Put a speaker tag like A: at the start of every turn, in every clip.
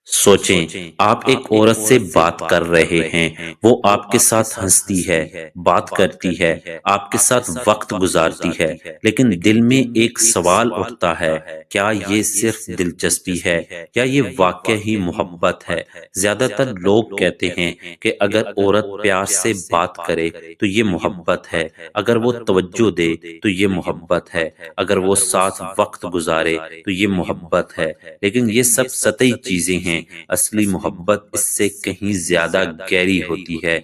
A: سوچیں، آپ ایک عورت سے بات کر رہے ہیں، وہ آپ کے ساتھ ہنستی ہے، بات کرتی ہے، آپ کے ساتھ وقت گزارتی ہے، لیکن دل میں ایک سوال اٹھتا ہے، کیا یہ صرف دلچسپی ہے یا یہ واقع ہی محبت ہے؟ زیادہ تر لوگ کہتے ہیں کہ اگر عورت پیار سے بات کرے تو یہ محبت ہے، اگر وہ توجہ دے تو یہ محبت ہے، اگر وہ ساتھ وقت گزارے تو یہ محبت ہے، لیکن یہ سب سطحی چیزیں ہیں۔ اصلی محبت اس سے کہیں زیادہ گہری ہوتی ہے۔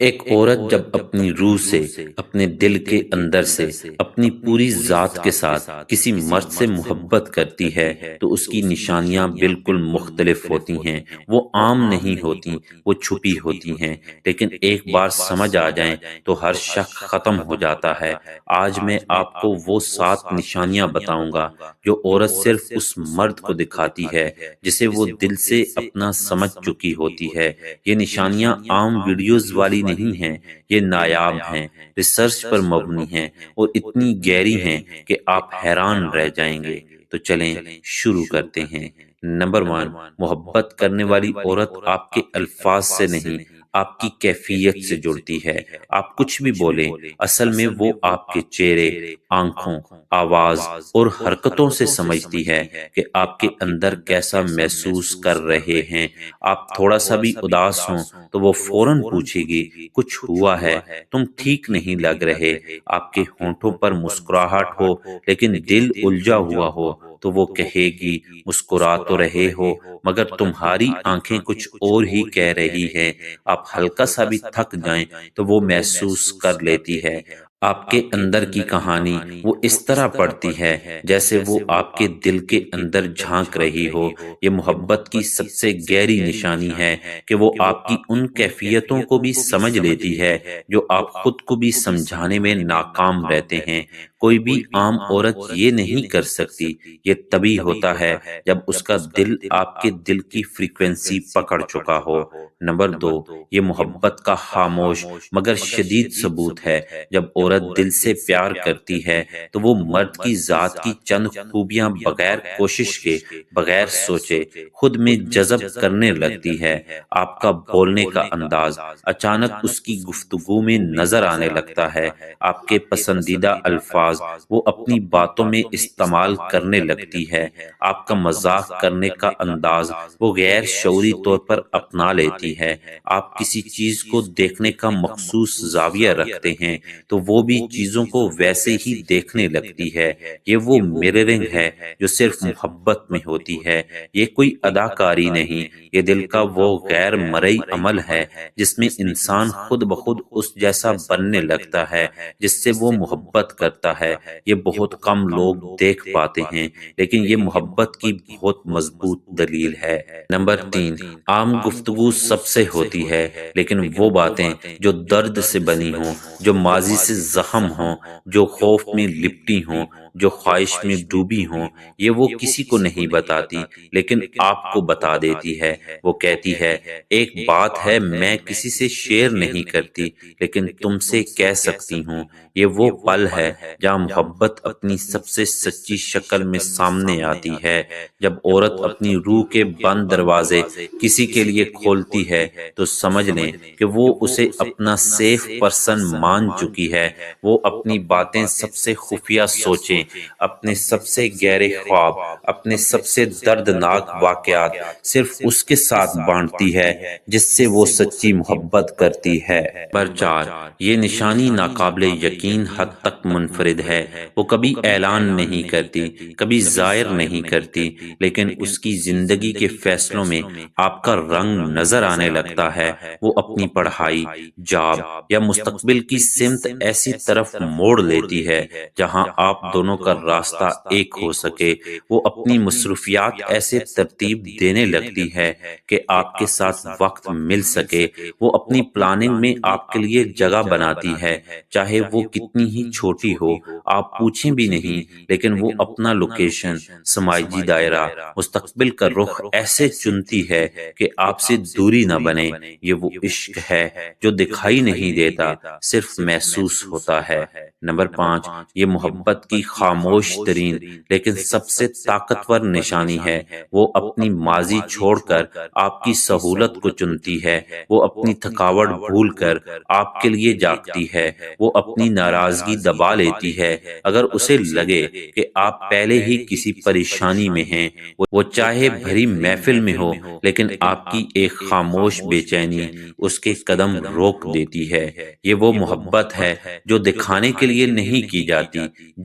A: ایک عورت جب اپنی روح سے، اپنے دل کے اندر سے، اپنی پوری ذات کے ساتھ کسی مرد سے محبت کرتی ہے تو اس کی نشانیاں بالکل مختلف ہوتی ہیں۔ وہ عام نہیں ہوتی، وہ چھپی ہوتی ہیں، لیکن ایک بار سمجھ آ جائیں تو ہر شک ختم ہو جاتا ہے۔ آج میں آپ کو وہ 7 نشانیاں بتاؤں گا جو عورت صرف اس مرد کو دکھاتی ہے جسے وہ دل سے اپنا سمجھ چکی ہوتی ہے۔ یہ نشانیاں عام ویڈیوز والی نہیں ہیں، یہ نایاب ہیں، ریسرچ پر مبنی ہیں اور اتنی گہری ہیں کہ آپ حیران رہ جائیں گے۔ تو چلیں شروع کرتے ہیں۔ نمبر 1، محبت کرنے والی عورت آپ کے الفاظ سے نہیں، آپ کی کیفیت سے جڑتی ہے۔ آپ کچھ بھی بولیں، اصل میں وہ آپ کے چہرے، آنکھوں، آواز اور حرکتوں سے سمجھتی ہے کہ آپ کے اندر کیسا محسوس کر رہے ہیں۔ آپ تھوڑا سا بھی اداس ہوں تو وہ فوراً پوچھے گی، کچھ ہوا ہے؟ تم ٹھیک نہیں لگ رہے۔ آپ کے ہونٹوں پر مسکراہٹ ہو لیکن دل الجھا ہوا ہو تو وہ کہے گی، مسکرا تو رہے ہو مگر تمہاری آنکھیں کچھ اور ہی کہہ رہی ہیں۔ آپ ہلکا سا بھی تھک جائیں تو وہ محسوس کر لیتی ہے۔ آپ کے اندر کی کہانی وہ اس طرح پڑھتی ہے جیسے وہ آپ کے دل کے اندر جھانک رہی ہو۔ یہ محبت کی سب سے گہری نشانی ہے کہ وہ آپ کی ان کیفیتوں کو بھی سمجھ لیتی ہے جو آپ خود کو بھی سمجھانے میں ناکام رہتے ہیں۔ کوئی بھی عام عورت یہ نہیں کر سکتی۔ یہ تبھی ہوتا ہے جب اس کا دل آپ کے دل کی فریکوینسی پکڑ چکا ہو۔ نمبر 2، یہ محبت کا خاموش مگر شدید ثبوت ہے۔ جب عورت دل سے پیار کرتی ہے تو وہ مرد کی ذات کی چند خوبیاں بغیر کوشش کے، بغیر سوچے خود میں جذب کرنے لگتی ہے۔ آپ کا بولنے کا انداز اچانک اس کی گفتگو میں نظر آنے لگتا ہے۔ آپ کے پسندیدہ الفاظ وہ اپنی باتوں میں استعمال کرنے لگتی ہے۔ آپ کا مذاق کرنے کا انداز وہ غیر شعوری طور پر اپنا لیتی ہے۔ آپ کسی چیز کو دیکھنے کا مخصوص زاویہ رکھتے ہیں تو وہ بھی چیزوں کو ویسے ہی دیکھنے لگتی ہے۔ یہ وہ مررنگ ہے جو صرف محبت میں ہوتی ہے۔ یہ کوئی اداکاری نہیں، یہ دل کا وہ غیر مرئی عمل ہے جس میں انسان خود بخود اس جیسا بننے لگتا ہے جس سے وہ محبت کرتا ہے۔ یہ بہت کم لوگ دیکھ پاتے ہیں لیکن یہ محبت کی بہت مضبوط دلیل ہے۔ نمبر 3، عام گفتگو سب سے ہوتی ہے لیکن وہ باتیں جو درد سے بنی ہوں، جو ماضی سے زخم ہوں، جو خوف میں لپٹی ہوں، جو خواہش میں ڈوبی ہوں، یہ وہ کسی کو نہیں بتاتی لیکن آپ کو بتا دیتی ہے۔ وہ کہتی ہے، ایک بات ہے میں کسی سے شیئر نہیں کرتی لیکن تم سے کہہ سکتی ہوں۔ یہ وہ پل ہے جہاں محبت اپنی سب سے سچی شکل میں سامنے آتی ہے۔ جب عورت اپنی روح کے بند دروازے کسی کے لیے کھولتی ہے تو سمجھ لیں کہ وہ اسے اپنا سیف پرسن مان چکی ہے۔ وہ اپنی باتیں، سب سے خفیہ سوچیں، اپنے سب سے گہرے خواب، اپنے سب سے دردناک واقعات صرف اس کے ساتھ بانٹتی ہے جس سے وہ سچی محبت کرتی ہے۔ نمبر 4، یہ نشانی ناقابل یقین حد تک منفرد ہے۔ وہ کبھی اعلان نہیں کرتی، کبھی ظاہر نہیں کرتی، لیکن اس کی زندگی کے فیصلوں میں آپ کا رنگ نظر آنے لگتا ہے۔ وہ اپنی پڑھائی، جاب یا مستقبل کی سمت ایسی طرف موڑ لیتی ہے جہاں آپ دونوں کا راستہ ایک ہو سکے۔ وہ اپنی مصروفیات ایسے ترتیب دینے لگتی ہے کہ آپ کے ساتھ وقت مل سکے۔ وہ اپنی پلاننگ میں آپ کے لیے جگہ بناتی ہے، چاہے وہ کتنی ہی چھوٹی ہو۔ آپ پوچھیں بھی نہیں لیکن وہ اپنا لوکیشن، سماجی دائرہ، مستقبل کا رخ ایسے چنتی ہے کہ آپ سے دوری نہ بنے۔ یہ وہ عشق ہے جو دکھائی نہیں دیتا، صرف محسوس ہوتا ہے۔ نمبر 5، یہ محبت کی خاموش ترین لیکن سب سے طاقتور نشانی ہے۔ وہ اپنی ماضی چھوڑ کر آپ کی سہولت کو چنتی ہے، وہ اپنی تھکاوٹ بھول کر آپ کے لیے جاگتی ہے، وہ اپنی ناراضگی دبا لیتی ہے اگر اسے لگے کہ آپ پہلے ہی کسی پریشانی میں ہیں۔ وہ چاہے بھری محفل میں ہو لیکن آپ کی ایک خاموش بے چینی اس کے قدم روک دیتی ہے۔ یہ وہ محبت ہے جو دکھانے کے لیے نہیں کی جاتی،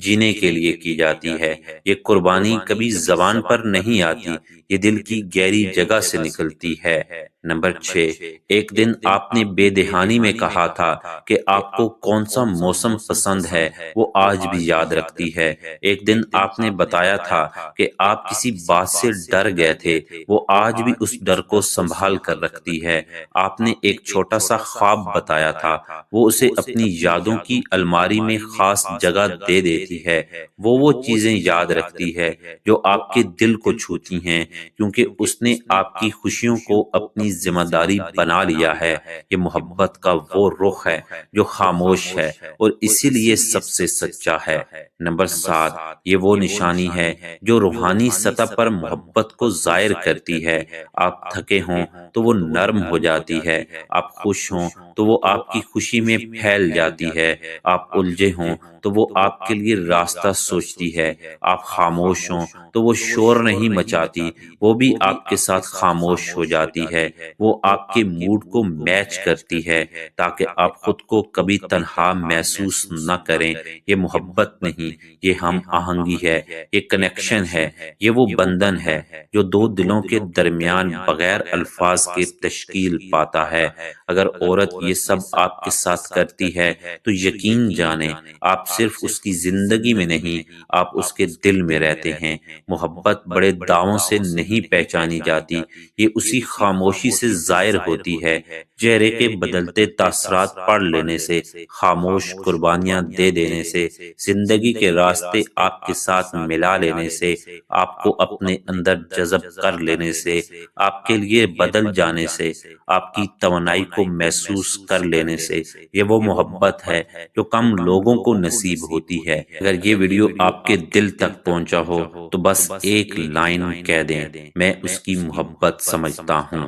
A: جینے کے لیے کی جاتی ہے۔ یہ قربانی کبھی زبان پر نہیں آتی، یہ دل کی گہری جگہ سے نکلتی ہے۔ نمبر 6، ایک دن آپ نے بے دہانی میں کہا تھا کہ آپ کو کون سا موسم پسند ہے، وہ آج بھی یاد رکھتی ہے۔ ایک دن آپ نے بتایا تھا کہ آپ کسی بات سے ڈر گئے تھے، وہ آج بھی اس ڈر کو سنبھال کر رکھتی ہے۔ آپ نے ایک چھوٹا سا خواب بتایا تھا، وہ اسے اپنی یادوں کی الماری میں خاص جگہ دے دیتی ہے۔ وہ چیزیں یاد رکھتی ہے جو آپ کے دل کو چھوتی ہیں، کیونکہ اس نے آپ کی خوشیوں کو اپنی ذمہ داری بنا لیا ہے۔ یہ محبت کا وہ رخ ہے جو خاموش ہے اور اسی لیے سب سے سچا ہے۔ نمبر 7، یہ وہ نشانی ہے جو روحانی سطح پر محبت کو ظاہر کرتی ہے۔ آپ تھکے ہوں تو وہ نرم ہو جاتی ہے، آپ خوش ہوں تو وہ آپ کی خوشی میں پھیل جاتی ہے، آپ الجھے ہوں تو وہ آپ کے لیے راستہ سوچتی ہے، آپ خاموش ہوں تو وہ شور نہیں مچاتی، وہ بھی آپ کے ساتھ خاموش ہو جاتی ہے۔ وہ آپ کے موڈ کو میچ کرتی ہے تاکہ آپ خود کو کبھی تنہا محسوس نہ کریں۔ یہ محبت نہیں، یہ ہم آہنگی ہے، یہ کنیکشن ہے، یہ وہ بندھن ہے جو دو دلوں کے درمیان بغیر الفاظ کے تشکیل پاتا ہے۔ اگر عورت یہ سب آپ کے ساتھ کرتی ہے تو یقین جانیں آپ صرف اس کی زندگی میں نہیں، آپ اس کے دل میں رہتے ہیں۔ محبت بڑے دعووں سے نہیں پہچانی جاتی، یہ اسی خاموشی سے ظاہر ہوتی ہے، چہرے کے بدلتے تاثرات پڑھ لینے سے، خاموش قربانیاں دے دینے سے، زندگی کے راستے آپ کے ساتھ ملا لینے سے، آپ کو اپنے اندر جذب کر لینے سے، آپ کے لیے بدل جانے سے، آپ کی توانائی کو محسوس کر لینے سے۔ یہ وہ محبت ہے جو کم لوگوں کو نصیب ہوتی ہے۔ اگر یہ ویڈیو آپ کے دل تک پہنچا ہو تو بس ایک لائن کہہ دیں، میں اس کی محبت سمجھتا ہوں۔